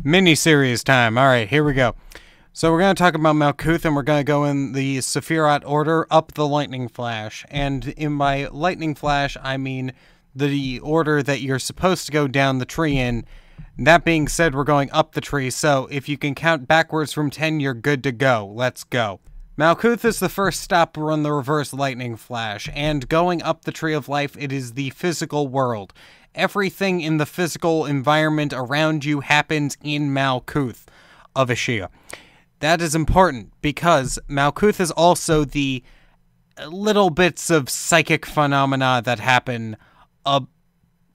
Mini-series time. Alright, here we go. So we're going to talk about Malkuth, and we're going to go in the Sephiroth order up the lightning flash. And in by lightning flash, I mean the order that you're supposed to go down the tree in. That being said, we're going up the tree, so if you can count backwards from 10, you're good to go. Let's go. Malkuth is the first stop on the reverse lightning flash, and going up the tree of life, it is the physical world. Everything in the physical environment around you happens in Malkuth of Ashia. That is important because Malkuth is also the little bits of psychic phenomena that happen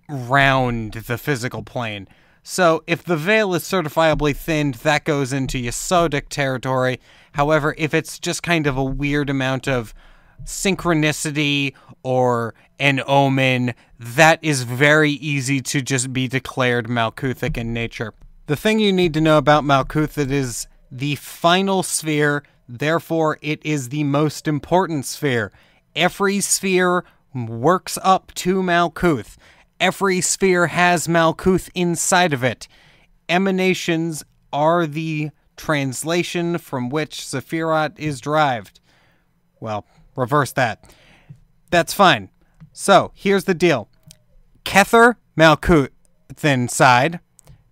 around the physical plane. So if the veil is certifiably thinned, that goes into Yesodic territory. However, if it's just kind of a weird amount of synchronicity or an omen, that is very easy to just be declared Malkuthic in nature. The thing you need to know about Malkuth, it is the final sphere, therefore it is the most important sphere. Every sphere works up to Malkuth. Every sphere has Malkuth inside of it. Emanations are the translation from which Sephiroth is derived. Well, reverse that. That's fine. So, here's the deal. Kether, Malkuth inside.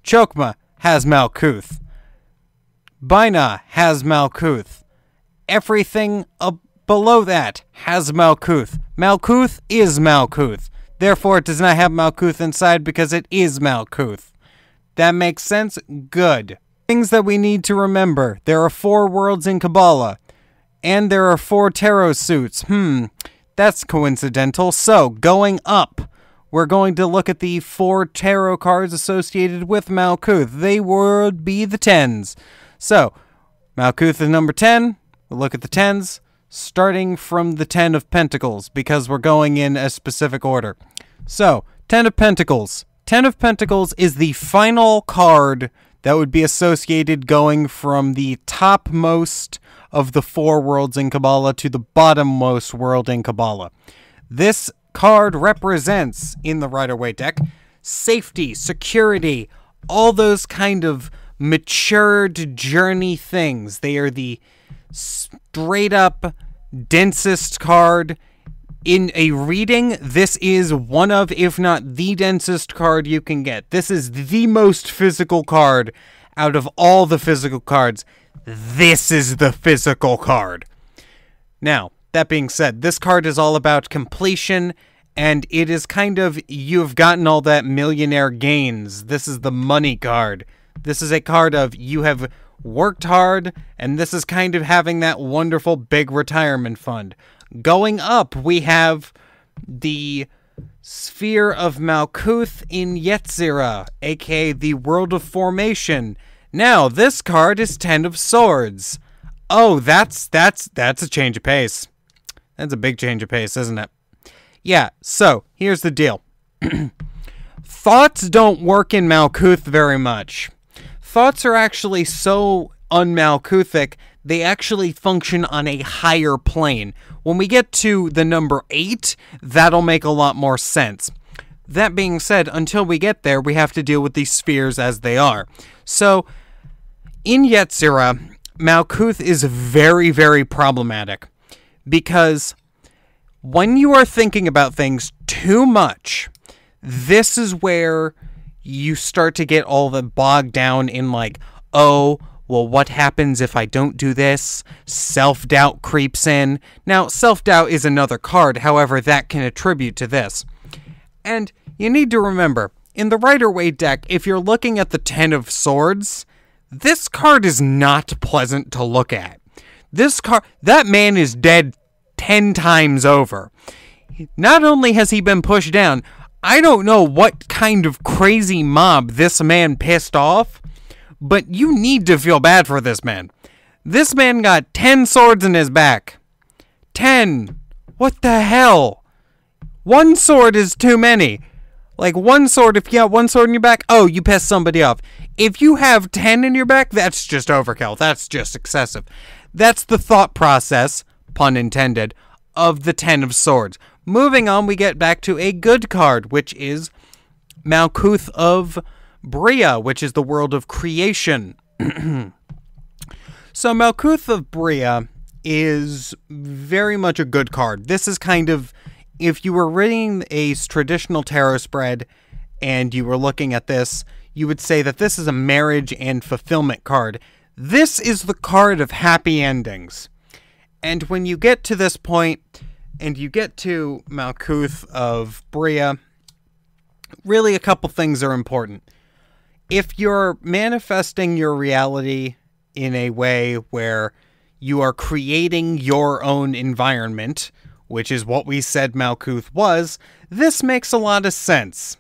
Chokmah has Malkuth. Bina has Malkuth. Everything below that has Malkuth. Malkuth is Malkuth. Therefore, it does not have Malkuth inside because it is Malkuth. That makes sense? Good. Things that we need to remember. There are 4 worlds in Kabbalah. And there are 4 tarot suits. That's coincidental. So, going up, we're going to look at the 4 tarot cards associated with Malkuth. They would be the 10s. So, Malkuth is number 10. We'll look at the 10s, starting from the 10 of Pentacles, because we're going in a specific order. So, 10 of Pentacles. 10 of Pentacles is the final card that would be associated going from the topmost of the 4 worlds in Kabbalah to the bottommost world in Kabbalah. This card represents, in the Rider-Waite deck, safety, security, all those kind of matured journey things. They are the straight up densest card. In a reading, this is one of, if not the densest card you can get. This is the most physical card out of all the physical cards. This is the physical card. Now, that being said, this card is all about completion, and it is kind of, you've gotten all that millionaire gains. This is the money card. This is a card of, you have worked hard, and this is kind of having that wonderful big retirement fund. Going up, we have the Sphere of Malkuth in Yetzirah, aka the World of Formation. Now, this card is 10 of Swords. Oh, that's a change of pace. That's a big change of pace, isn't it? Yeah, so, here's the deal. Thoughts don't work in Malkuth very much. Thoughts are actually so un-Malkuthic, they actually function on a higher plane. When we get to the number 8, that'll make a lot more sense. That being said, until we get there, we have to deal with these spheres as they are. So, in Yetzirah, Malkuth is very, very problematic. Because when you are thinking about things too much, this is where you start to get all the bogged down in like, oh, well, what happens if I don't do this? Self-doubt creeps in. Now, self-doubt is another card, however, that can attribute to this. And you need to remember, in the Rider-Waite deck, if you're looking at the 10 of Swords, this card is not pleasant to look at. This card, that man is dead 10 times over. Not only has he been pushed down, I don't know what kind of crazy mob this man pissed off, but you need to feel bad for this man. This man got 10 swords in his back. 10. What the hell? 1 sword is too many. Like, 1 sword, if you got 1 sword in your back, oh, you pissed somebody off. If you have 10 in your back, that's just overkill. That's just excessive. That's the thought process, pun intended, of the 10 of Swords. Moving on, we get back to a good card, which is Malkuth of Bria, which is the world of creation. So Malkuth of Bria is very much a good card. This is kind of, if you were reading a traditional tarot spread and you were looking at this, you would say that this is a marriage and fulfillment card. This is the card of happy endings. And when you get to this point, and you get to Malkuth of Bria, really a couple things are important. If you're manifesting your reality in a way where you are creating your own environment, which is what we said Malkuth was, this makes a lot of sense.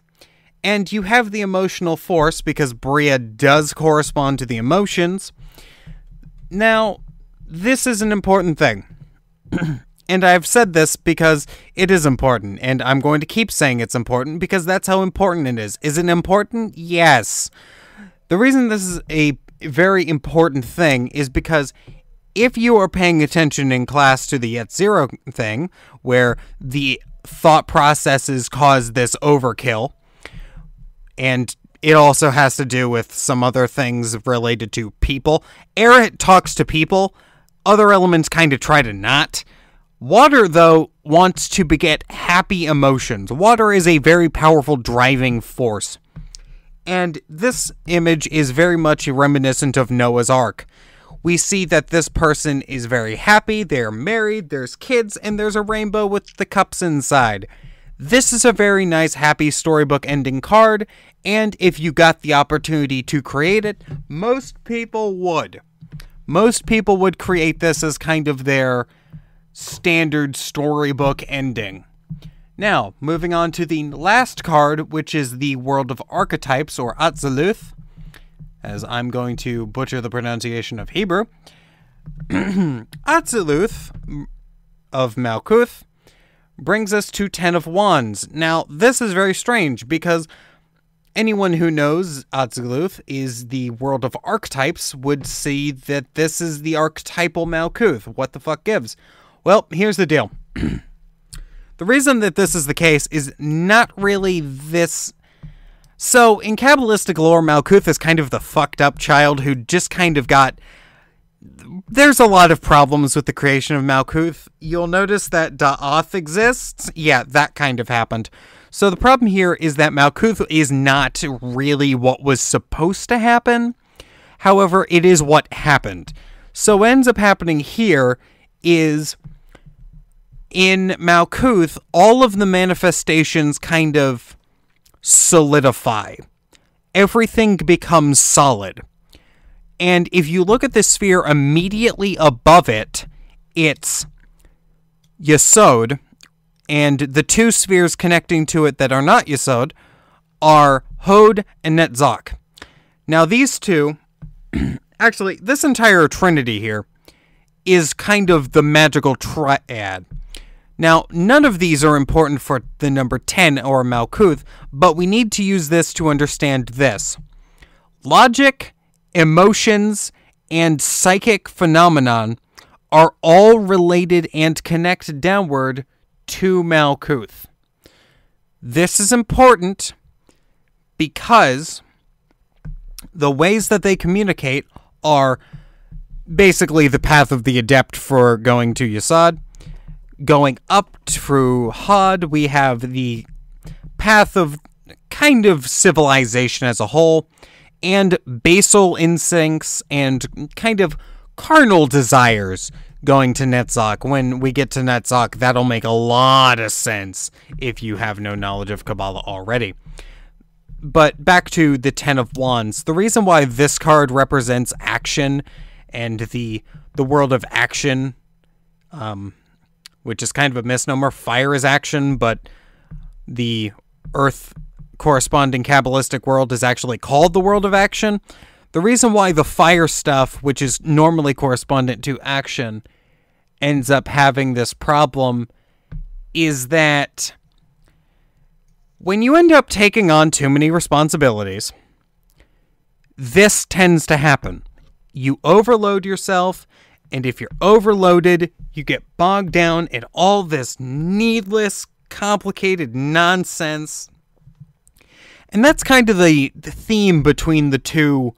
And you have the emotional force, because Bria does correspond to the emotions. Now, this is an important thing. And I've said this because it is important, and I'm going to keep saying it's important because that's how important it is. Is it important? Yes. The reason this is a very important thing is because if you are paying attention in class to the Yet Zero thing, where the thought processes cause this overkill, and it also has to do with some other things related to people. Air talks to people. Other elements kind of try to not. Water, though, wants to beget happy emotions. Water is a very powerful driving force. And this image is very much reminiscent of Noah's Ark. We see that this person is very happy, they're married, there's kids, and there's a rainbow with the cups inside. This is a very nice, happy storybook ending card, and if you got the opportunity to create it, most people would. Most people would create this as kind of their standard storybook ending. Now, moving on to the last card, which is the World of Archetypes, or Atziluth, as I'm going to butcher the pronunciation of Hebrew. Atziluth of Malkuth brings us to Ten of Wands. Now, this is very strange, because anyone who knows Atziluth is the World of Archetypes would see that this is the archetypal Malkuth. What the fuck gives? Well, here's the deal. The reason that this is the case is not really this. So, in Kabbalistic lore, Malkuth is kind of the fucked up child who just kind of got... There's a lot of problems with the creation of Malkuth. You'll notice that Da'ath exists. Yeah, that kind of happened. So the problem here is that Malkuth is not really what was supposed to happen. However, it is what happened. So what ends up happening here is, in Malkuth, all of the manifestations kind of solidify. Everything becomes solid. And if you look at the sphere immediately above it, it's Yesod, and the two spheres connecting to it that are not Yesod are Hod and Netzach. Now these two, actually, this entire trinity here is kind of the magical triad. Now, none of these are important for the number 10 or Malkuth, but we need to use this to understand this. Logic, emotions, and psychic phenomenon are all related and connect downward to Malkuth. This is important because the ways that they communicate are basically the path of the adept for going to Yesod. Going up through Hod, we have the path of kind of civilization as a whole, and basal instincts and kind of carnal desires going to Netzach. When we get to Netzach, that'll make a lot of sense if you have no knowledge of Kabbalah already. But back to the Ten of Wands. The reason why this card represents action and the world of action, which is kind of a misnomer. Fire is action, but the Earth corresponding Kabbalistic world is actually called the world of action. The reason why the fire stuff, which is normally correspondent to action, ends up having this problem is that when you end up taking on too many responsibilities, this tends to happen. You overload yourself, and if you're overloaded, you get bogged down in all this needless, complicated nonsense. And that's kind of the theme between the two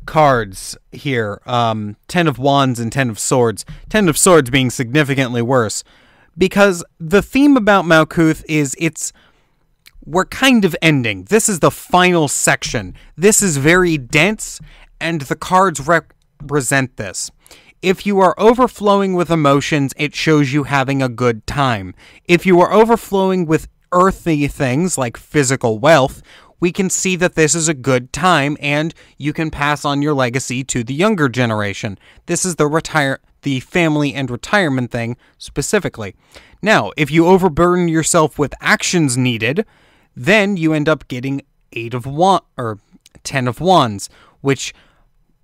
cards here. 10 of Wands and 10 of Swords. 10 of Swords being significantly worse. Because the theme about Malkuth is we're kind of ending. This is the final section. This is very dense, and the cards represent this. If you are overflowing with emotions, it shows you having a good time. If you are overflowing with earthy things like physical wealth, we can see that this is a good time, and you can pass on your legacy to the younger generation. This is the family and retirement thing specifically. Now, if you overburden yourself with actions needed, then you end up getting 10 of Wands, which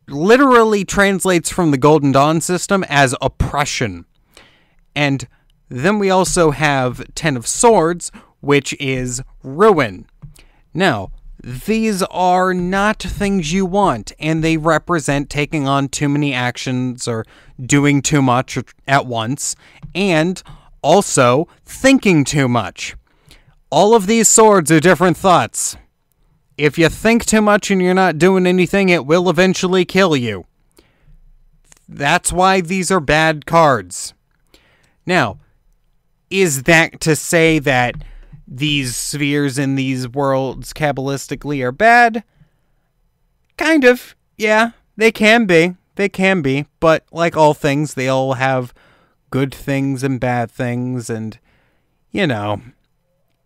literally translates from the Golden Dawn system as oppression. And then we also have 10 of Swords, which is ruin. Now, these are not things you want, and they represent taking on too many actions or doing too much at once, and also thinking too much. All of these swords are different thoughts. If you think too much and you're not doing anything, it will eventually kill you. That's why these are bad cards. Now, is that to say that these spheres in these worlds Kabbalistically are bad? Kind of, yeah, they can be. They can be, but like all things, they all have good things and bad things, and, you know,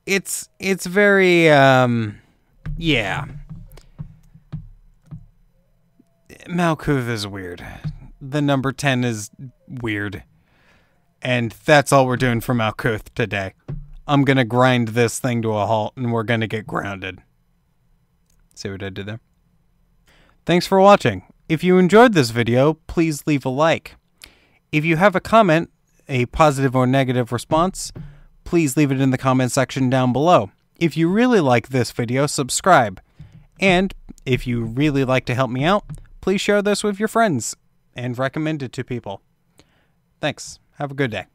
it's very, yeah. Malkuth is weird. The number 10 is weird. And that's all we're doing for Malkuth today. I'm going to grind this thing to a halt, and we're going to get grounded. See what I did there? Thanks for watching. If you enjoyed this video, please leave a like. If you have a comment, a positive or negative response, please leave it in the comment section down below. If you really like this video, subscribe. And if you really like to help me out, please share this with your friends and recommend it to people. Thanks. Have a good day.